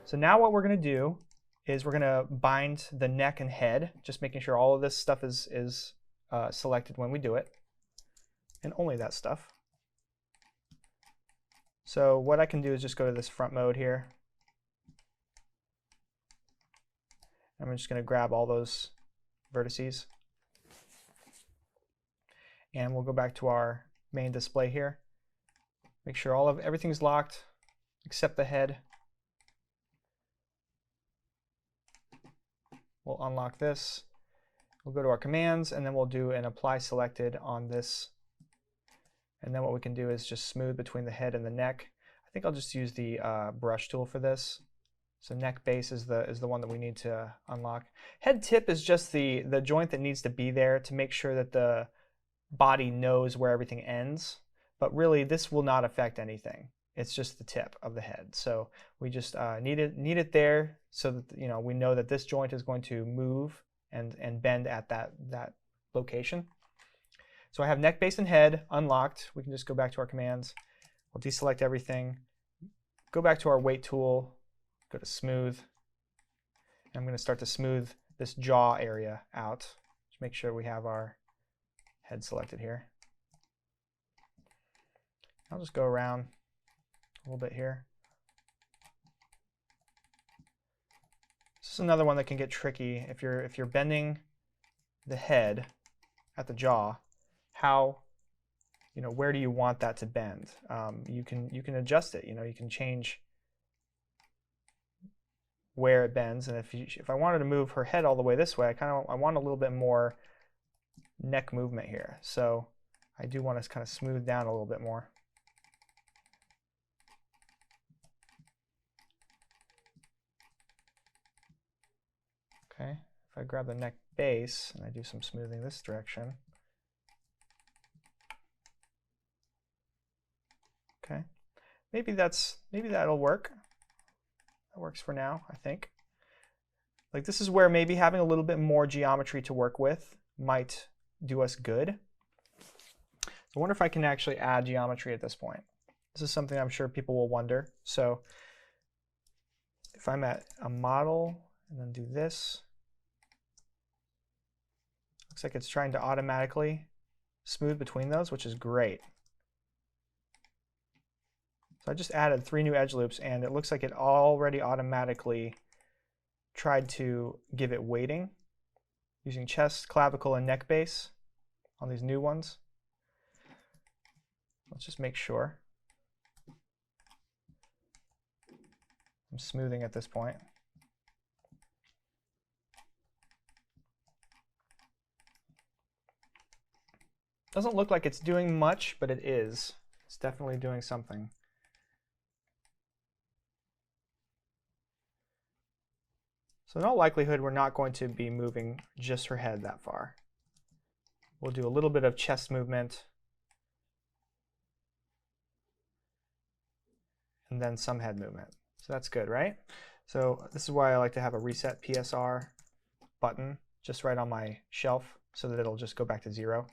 So now what we're going to do is we're going to bind the neck and head, just making sure all of this stuff is selected when we do it, and only that stuff. So what I can do is just go to this front mode here. I'm just going to grab all those vertices. And we'll go back to our main display here. Make sure everything's locked except the head. We'll unlock this. We'll go to our commands, and then we'll do an apply selected on this. And then what we can do is just smooth between the head and the neck. I think I'll just use the brush tool for this. So neck base is the one that we need to unlock. Head tip is just the joint that needs to be there to make sure that the body knows where everything ends. But really, this will not affect anything. It's just the tip of the head. So we just need it there so that we know that this joint is going to move and bend at that location. So I have neck, base, and head unlocked. We can just go back to our commands. We'll deselect everything. Go back to our weight tool. Go to smooth. And I'm going to start to smooth this jaw area out. Just make sure we have our head selected here. I'll just go around a little bit here. This is another one that can get tricky if you're bending the head at the jaw. Where do you want that to bend? You can adjust it. You can change where it bends. And if I wanted to move her head all the way this way, I want a little bit more neck movement here. So I do want to kind of smooth down a little bit more. Okay, if I grab the neck base and I do some smoothing this direction. Okay, maybe that'll work. That works for now, I think. Like, this is where maybe having a little bit more geometry to work with might do us good. So I wonder if I can actually add geometry at this point. This is something I'm sure people will wonder. So if I'm at a model and then do this, looks like it's trying to automatically smooth between those, which is great. So I just added 3 new edge loops, and it looks like it already automatically tried to give it weighting using chest, clavicle, and neck base on these new ones. Let's just make sure. I'm smoothing at this point. Doesn't look like it's doing much, but it is. It's definitely doing something. So in all likelihood, we're not going to be moving just her head that far. We'll do a little bit of chest movement, and then some head movement. So that's good, right? So this is why I like to have a reset PSR button just right on my shelf so that it'll just go back to 0.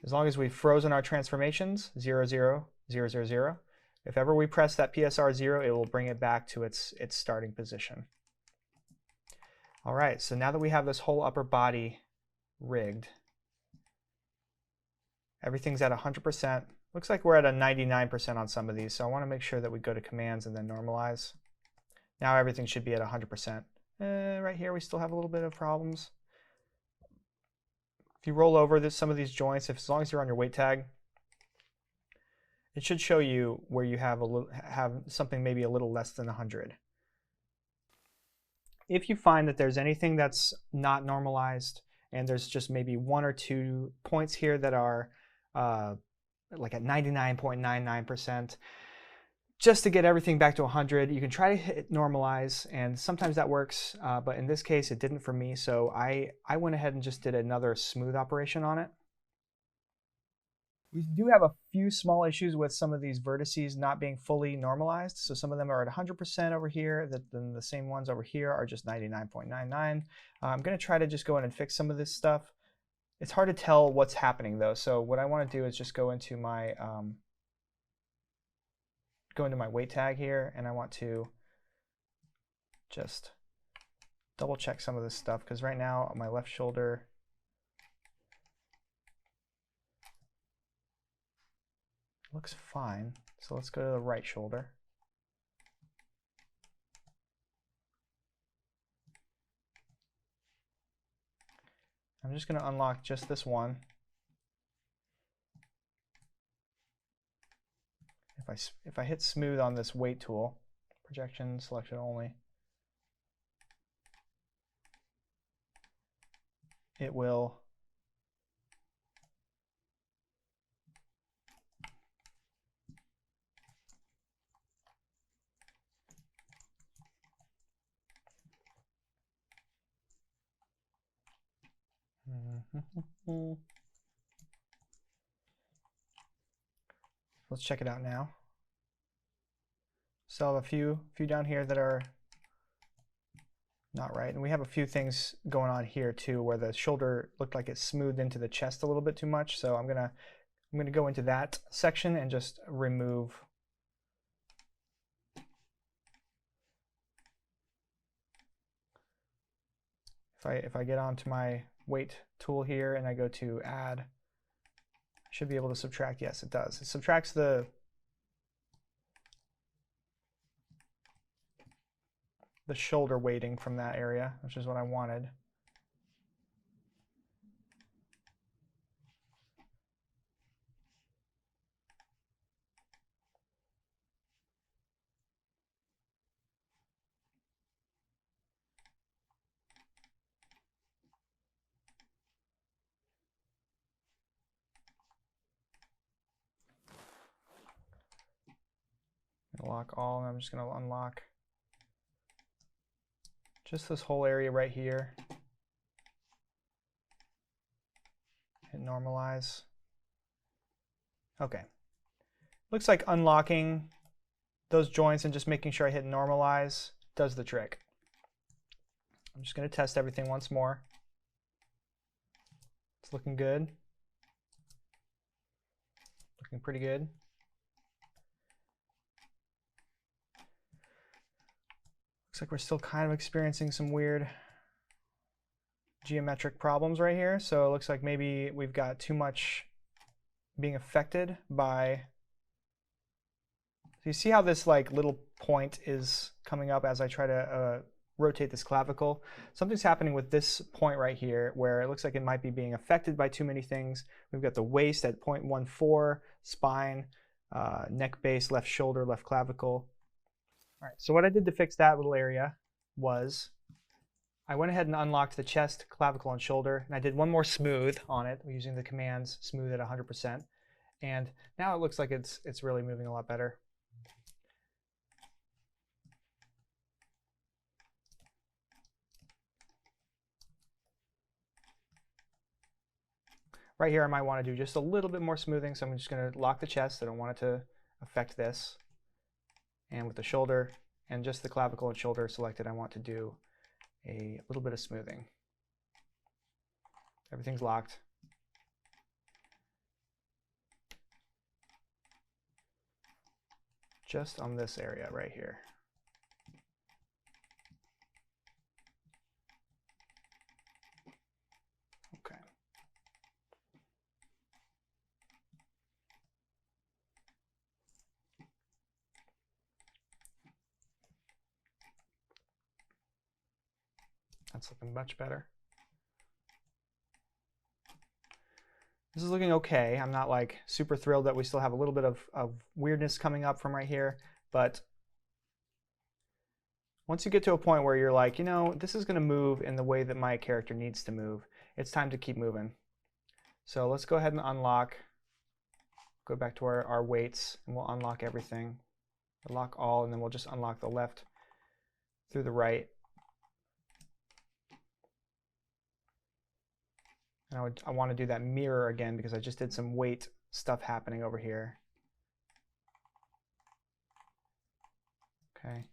As long as we've frozen our transformations, 0, 0, 0, 0, 0. If ever we press that PSR 0, it will bring it back to its starting position. All right, so now that we have this whole upper body rigged, everything's at 100%. Looks like we're at a 99% on some of these, so I want to make sure that we go to commands and then normalize. Now everything should be at 100%. Right here, we still have a little bit of problems. If you roll over some of these joints, as long as you're on your weight tag, it should show you where you have something maybe a little less than 100. If you find that there's anything that's not normalized, and there's just maybe 1 or 2 points here that are like at 99.99%, just to get everything back to 100, you can try to hit normalize, and sometimes that works, but in this case it didn't for me, so I went ahead and just did another smooth operation on it. We do have a few small issues with some of these vertices not being fully normalized. So some of them are at 100% over here, then the same ones over here are just 99.99. I'm going to try to just go in and fix some of this stuff. It's hard to tell what's happening though. So what I want to do is just go into my weight tag here, and I want to just double check some of this stuff, because right now on my left shoulder, looks fine. So let's go to the right shoulder. I'm just going to unlock just this one. If I hit smooth on this weight tool, projection selection only, it will let's check it out now. So I have a few down here that are not right, and we have a few things going on here too, where the shoulder looked like it smoothed into the chest a little bit too much. So I'm gonna go into that section and just remove if I get onto my weight tool here and I go to add, I should be able to subtract. Yes, it does. It subtracts the shoulder weighting from that area, which is what I wanted. Lock all, and I'm just going to unlock just this whole area right here. Hit normalize. Okay. Looks like unlocking those joints and just making sure I hit normalize does the trick. I'm just going to test everything once more. It's looking good. Looking pretty good. Looks like we're still kind of experiencing some weird geometric problems right here. So it looks like maybe we've got too much being affected by. So you see how this like little point is coming up as I try to rotate this clavicle? Something's happening with this point right here where it looks like it might be being affected by too many things. We've got the waist at 0.14, spine, neck base, left shoulder, left clavicle. All right, so what I did to fix that little area was I went ahead and unlocked the chest, clavicle, and shoulder, and I did one more smooth on it using the commands smooth at 100%. And now it looks like it's really moving a lot better. Right here I might want to do just a little bit more smoothing, so I'm just going to lock the chest. I don't want it to affect this. And with the shoulder and just the clavicle and shoulder selected, I want to do a little bit of smoothing. Everything's locked. Just on this area right here. Okay. That's looking much better. This is looking okay. I'm not like super thrilled that we still have a little bit of weirdness coming up from right here, but once you get to a point where you're like, you know, this is going to move in the way that my character needs to move, it's time to keep moving. So let's go ahead and unlock, go back to our weights, and we'll unlock everything. Lock all, and then we'll just unlock the left through the right. And I want to do that mirror again because I just did some weight stuff happening over here. Okay.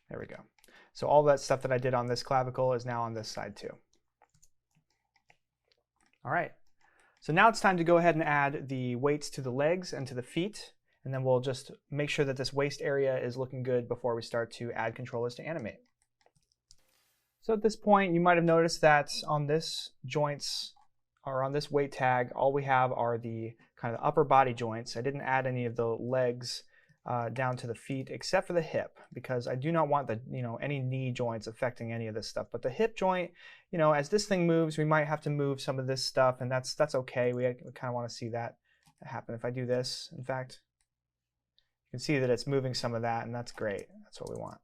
There we go. So all that stuff that I did on this clavicle is now on this side too. All right. So now it's time to go ahead and add the weights to the legs and to the feet. and then we'll just make sure that this waist area is looking good before we start to add controllers to animate. So at this point, you might have noticed that on this joints, or on this weight tag, all we have are the kind of upper body joints. I didn't add any of the legs down to the feet except for the hip, because I do not want the any knee joints affecting any of this stuff. But the hip joint, as this thing moves, we might have to move some of this stuff, and that's okay. We kind of want to see that happen. If I do this, in fact, you can see that it's moving some of that, and that's great. That's what we want.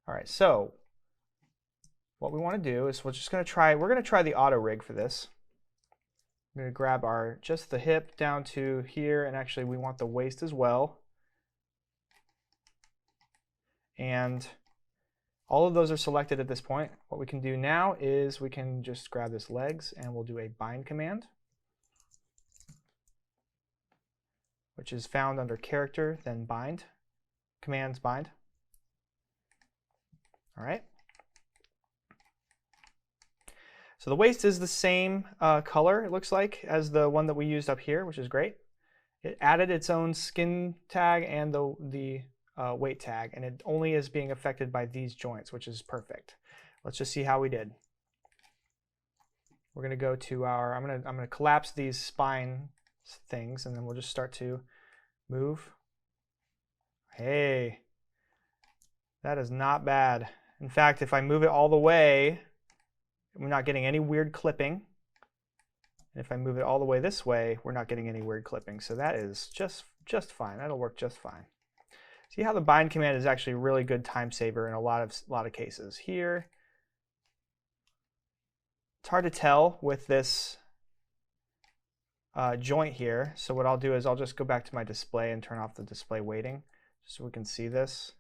All right, so what we want to do is we're going to try the auto rig for this. I'm going to grab just the hip down to here, and actually we want the waist as well. And all of those are selected at this point. What we can do now is we can just grab this legs, and we'll do a bind command, which is found under character, then bind, commands bind. All right. So the waist is the same color, it looks like, as the one that we used up here, which is great. It added its own skin tag and the weight tag, and it only is being affected by these joints, which is perfect. Let's just see how we did. We're going to go to I'm going to collapse these spine things, and then we'll just start to move. Hey, that is not bad. In fact, if I move it all the way, we're not getting any weird clipping. And if I move it all the way this way, we're not getting any weird clipping. So that is just fine. That'll work just fine. See how the bind command is actually a really good time saver in a lot of cases. Here, it's hard to tell with this joint here. So what I'll do is I'll just go back to my display and turn off the display weighting, just so we can see this.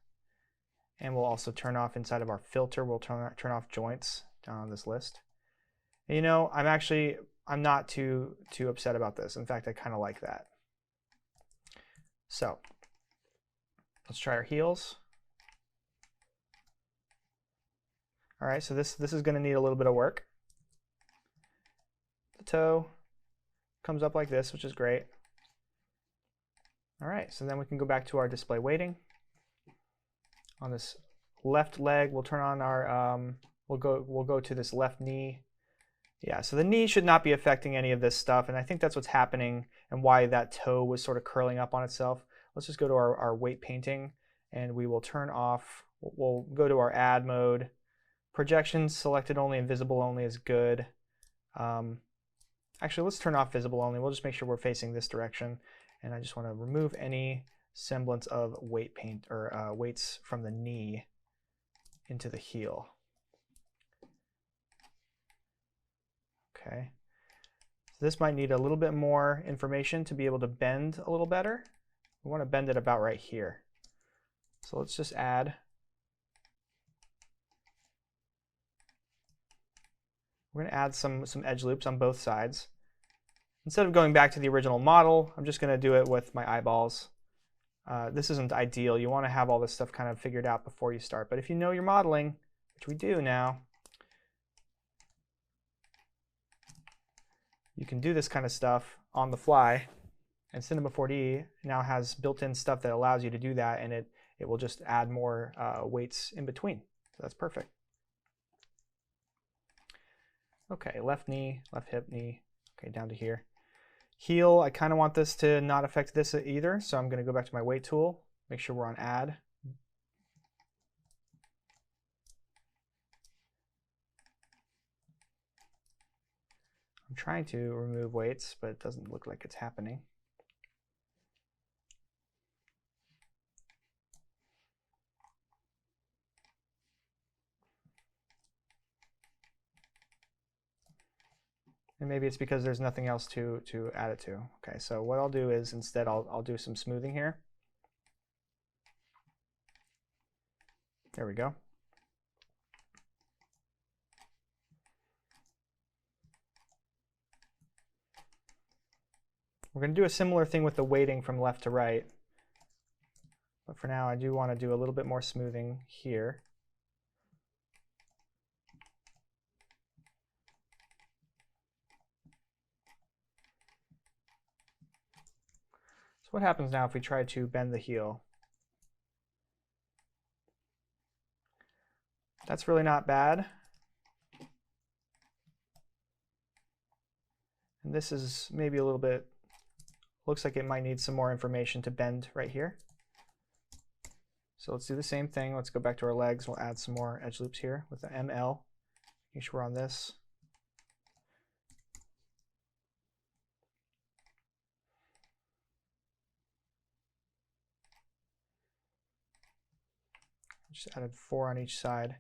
And we'll also turn off inside of our filter. We'll turn off joints down on this list. And I'm not too upset about this. In fact, I kind of like that. So let's try our heels. All right, so this is going to need a little bit of work. The toe comes up like this, which is great. All right, so then we can go back to our display weighting. On this left leg, we'll turn on our we'll go to this left knee. Yeah, so the knee should not be affecting any of this stuff, and I think that's what's happening and why that toe was sort of curling up on itself. Let's just go to our weight painting, and we will turn off, we'll go to our add mode. Projections selected only and visible only is good. Actually, let's turn off visible only. We'll just make sure we're facing this direction, and I just want to remove any semblance of weight paint or weights from the knee into the heel. Okay, so this might need a little bit more information to be able to bend a little better. We want to bend it about right here. So let's just add. We're going to add some edge loops on both sides. Instead of going back to the original model, I'm just going to do it with my eyeballs. This isn't ideal. You want to have all this stuff kind of figured out before you start. But if you know you're modeling, which we do now, you can do this kind of stuff on the fly. And Cinema 4D now has built-in stuff that allows you to do that, and it will just add more weights in between. So that's perfect. Okay, left knee, left hip, knee. Okay, down to here. Heel, I kind of want this to not affect this either, so I'm going to go back to my weight tool, make sure we're on add. I'm trying to remove weights, but it doesn't look like it's happening. And maybe it's because there's nothing else to add it to. Okay, so what I'll do is instead I'll do some smoothing here. There we go. We're going to do a similar thing with the weighting from left to right. But for now, I do want to do a little bit more smoothing here. So what happens now if we try to bend the heel? That's really not bad. And this is maybe a little bit, looks like it might need some more information to bend right here. So let's do the same thing. Let's go back to our legs. We'll add some more edge loops here with the ML. Make sure we're on this. Just added 4 on each side.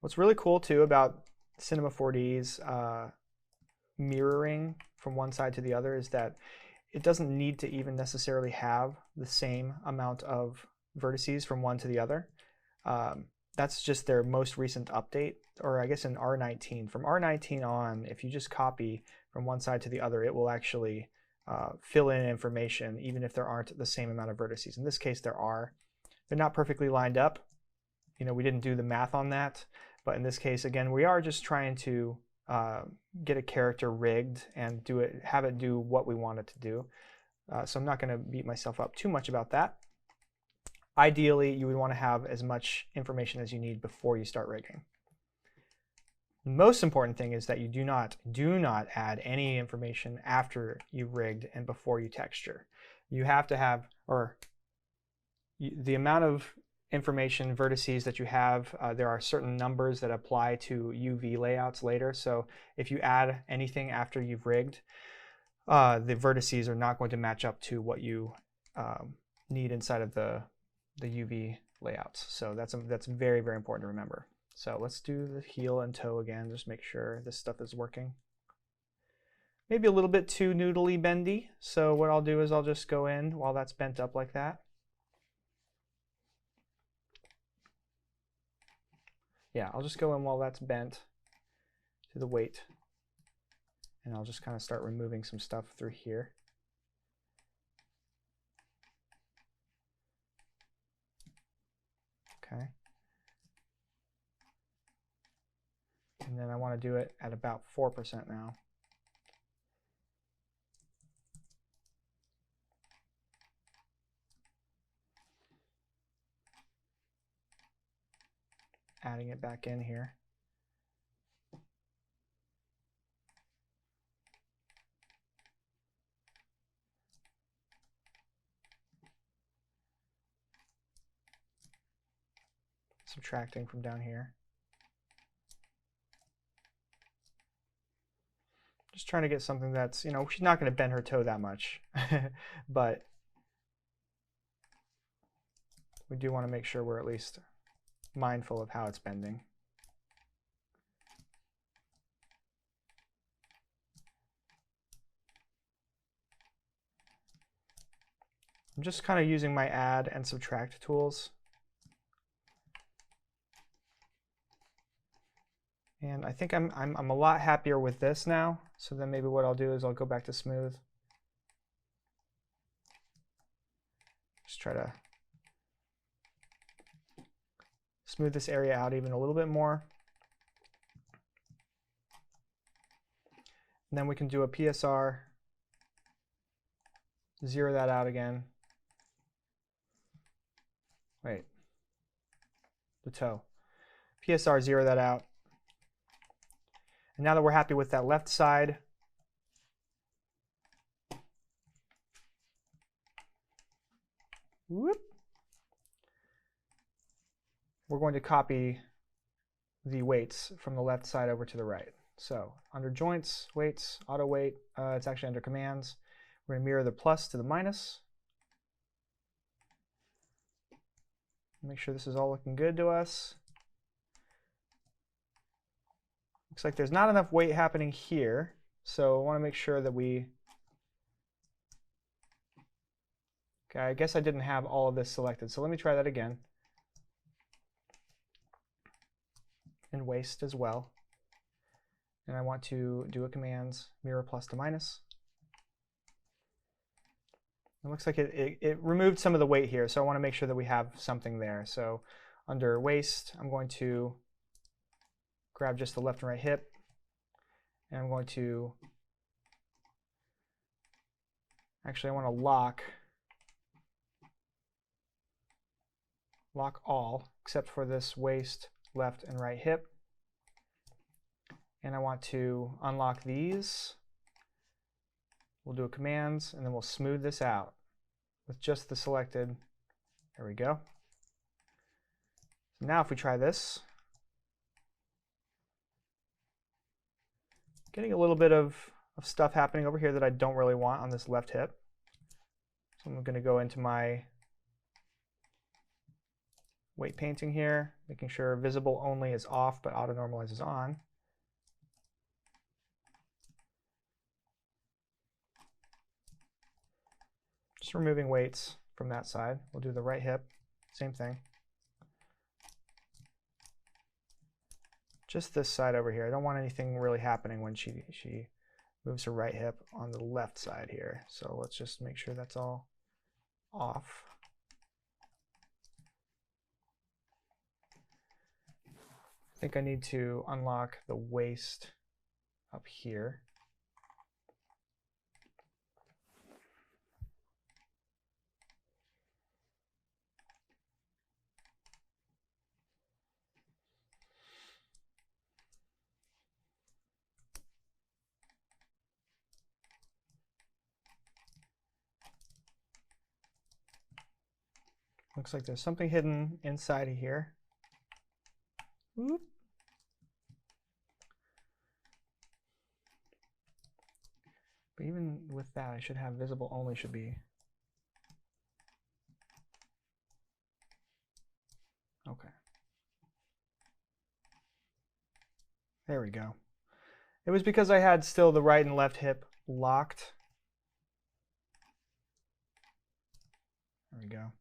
What's really cool too about Cinema 4D's mirroring from one side to the other is that it doesn't need to even necessarily have the same amount of vertices from one to the other. That's just their most recent update, or I guess in R19. From R19 on, if you just copy from one side to the other, it will actually fill in information even if there aren't the same amount of vertices. In this case, there are. They're not perfectly lined up. You know, we didn't do the math on that, but in this case, again, we are just trying to get a character rigged and have it do what we want it to do. So I'm not going to beat myself up too much about that. Ideally, you would want to have as much information as you need before you start rigging. The most important thing is that you do not add any information after you've rigged and before you texture. You have to have, the amount of information, vertices that you have, there are certain numbers that apply to UV layouts later. So if you add anything after you've rigged, the vertices are not going to match up to what you need inside of the UV layouts. So that's very, very important to remember. So let's do the heel and toe again, just make sure this stuff is working. Maybe a little bit too noodly bendy. So what I'll do is I'll just go in while that's bent up like that. Yeah, I'll just go in while that's bent to the weight. And I'll just kind of start removing some stuff through here. Okay. And then I want to do it at about 4% now. Adding it back in here. Subtracting from down here. Just trying to get something that's, you know, she's not going to bend her toe that much, but we do want to make sure we're at least mindful of how it's bending. I'm just kind of using my add and subtract tools. And I think I'm a lot happier with this now. So then maybe what I'll do is I'll go back to smooth. Just try to smooth this area out even a little bit more. And then we can do a PSR, zero that out again. Wait, the toe. PSR, zero that out. And now that we're happy with that left side, whoop, we're going to copy the weights from the left side over to the right. So under joints, weights, auto weight, it's actually under commands. We're going to mirror the plus to the minus. Make sure this is all looking good to us. Looks like there's not enough weight happening here, so I want to make sure that we... Okay, I guess I didn't have all of this selected, so let me try that again. And waist as well. And I want to do a commands, mirror plus to minus. It looks like it removed some of the weight here, so I want to make sure that we have something there. So under waist, I'm going to grab just the left and right hip, and I'm going to Actually, I want to lock all except for this waist, left, and right hip. And I want to unlock these. We'll do a commands, and then we'll smooth this out with just the selected. There we go. So now if we try this, getting a little bit of stuff happening over here that I don't really want on this left hip. So I'm going to go into my weight painting here, making sure visible only is off, but auto normalize is on. Just removing weights from that side. We'll do the right hip, same thing. Just this side over here. I don't want anything really happening when she moves her right hip on the left side here. So let's just make sure that's all off. I think I need to unlock the waist up here. Looks like there's something hidden inside of here. Oop. But even with that, I should have visible only should be. Okay. There we go. It was because I had still the right and left hip locked. There we go.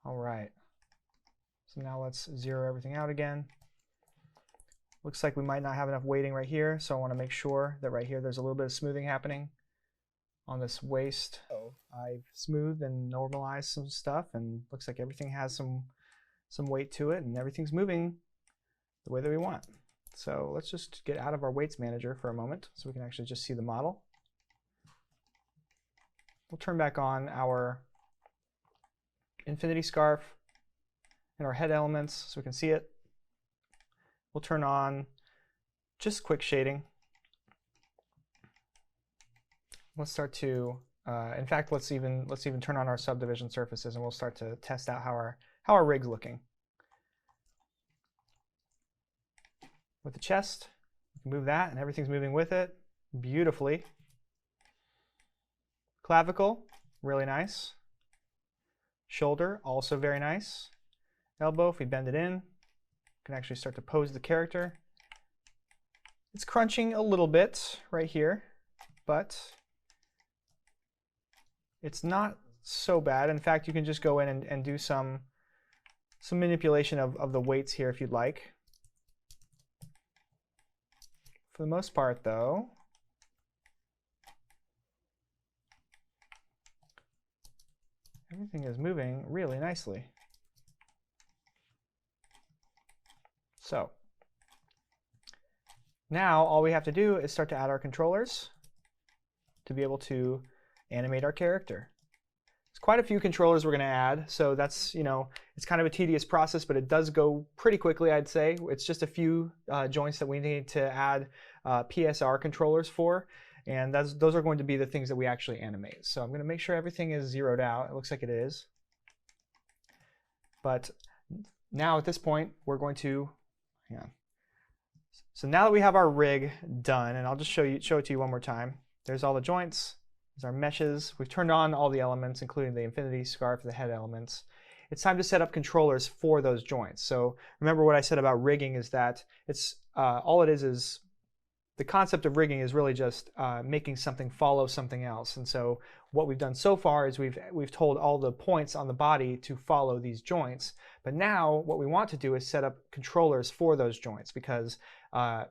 All right. So now let's zero everything out again. Looks like we might not have enough weighting right here, so I want to make sure that right here there's a little bit of smoothing happening on this waist. So I've smoothed and normalized some stuff, and looks like everything has some weight to it, and everything's moving the way that we want. So let's just get out of our weights manager for a moment so we can actually just see the model. We'll turn back on our infinity scarf and our head elements so we can see it. We'll turn on just quick shading. Let's start to, in fact, let's even turn on our subdivision surfaces, and we'll start to test out how our rig's looking. With the chest, we can move that, and everything's moving with it beautifully. Clavicle, really nice. Shoulder, also very nice. Elbow, if we bend it in, we can actually start to pose the character. It's crunching a little bit right here, but it's not so bad. In fact, you can just go in and do some manipulation of the weights here if you'd like. For the most part, though, everything is moving really nicely. So now all we have to do is start to add our controllers to be able to animate our character. There's quite a few controllers we're going to add, so that's, it's kind of a tedious process, but it does go pretty quickly, I'd say. It's just a few joints that we need to add PSR controllers for, and those are going to be the things that we actually animate. So I'm going to make sure everything is zeroed out. It looks like it is. But now at this point, we're going to, hang on. So now that we have our rig done, and I'll just show it to you one more time. There's all the joints. There's our meshes. We've turned on all the elements, including the infinity scarf, the head elements. It's time to set up controllers for those joints. So remember what I said about rigging is that it's all it is the concept of rigging is really just making something follow something else. And so what we've done so far is we've told all the points on the body to follow these joints. But now what we want to do is set up controllers for those joints, because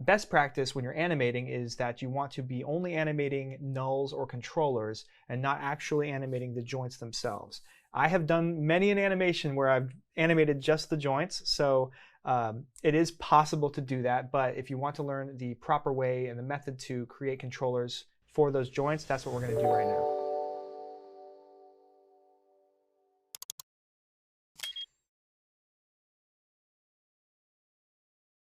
best practice when you're animating is that you want to be only animating nulls or controllers and not actually animating the joints themselves. I have done many an animation where I've animated just the joints, so It is possible to do that, but if you want to learn the proper way and the method to create controllers for those joints, that's what we're going to do right now.